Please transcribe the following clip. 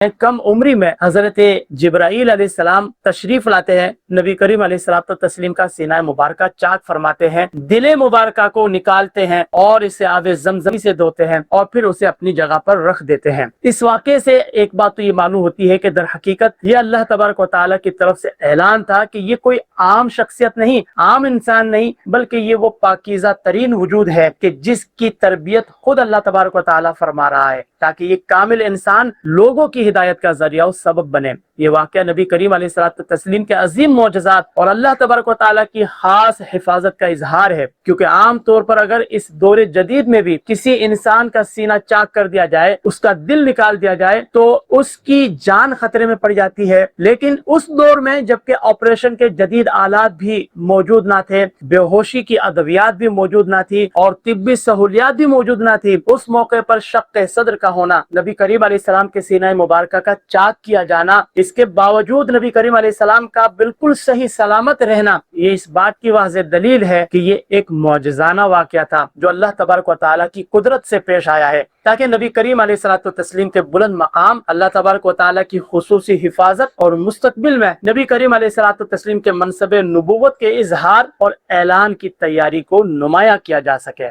کم عمری میں حضرت جبرائیل علیہ السلام تشریف لاتے ہیں، نبی کریم علیہ السلام تسلیم کا سینہ مبارکہ چاک فرماتے ہیں، دل مبارکہ کو نکالتے ہیں اور اسے آب زمزم سے دھوتے ہیں اور پھر اسے اپنی جگہ پر رکھ دیتے ہیں۔ اس واقعے سے ایک بات تو یہ معلوم ہوتی ہے کہ در حقیقت یہ اللہ تبارک و تعالیٰ کی طرف سے اعلان تھا کہ یہ کوئی عام شخصیت نہیں، عام انسان نہیں، بلکہ یہ وہ پاکیزہ ترین وجود ہے کہ جس کی تربیت خود اللہ تبارک و تعالیٰ فرما رہا ہے، تاکہ یہ کامل انسان لوگوں کی ہدایت کا ذریعہ و سبب بنے۔ یہ واقعہ نبی کریم علیہ الصلوۃ والتسلیم کے عظیم معجزات اور اللہ تبارک و تعالیٰ کی خاص حفاظت کا اظہار ہے، کیونکہ عام طور پر اگر اس دور جدید میں بھی کسی انسان کا سینہ چاک کر دیا جائے، اس کا دل نکال دیا جائے تو اس کی جان خطرے میں پڑ جاتی ہے، لیکن اس دور میں جبکہ آپریشن کے جدید آلات بھی موجود نہ تھے، بے ہوشی کی ادویات بھی موجود نہ تھی اور طبی سہولیات بھی موجود نہ تھی، اس موقع پر شق صدر کا ہونا، نبی کریم علیہ السلام کے سینہ مبارکہ کا چاک کیا جانا، اس کے باوجود نبی کریم علیہ السلام کا بالکل صحیح سلامت رہنا، یہ اس بات کی واضح دلیل ہے کہ یہ ایک معجزانہ واقعہ تھا جو اللہ تبارک و تعالیٰ کی قدرت سے پیش آیا ہے، تاکہ نبی کریم علیہ الصلوۃ والتسلیم کے بلند مقام، اللہ تبارک و تعالیٰ کی خصوصی حفاظت اور مستقبل میں نبی کریم علیہ الصلوۃ والتسلیم کے منصب نبوت کے اظہار اور اعلان کی تیاری کو نمایاں کیا جا سکے۔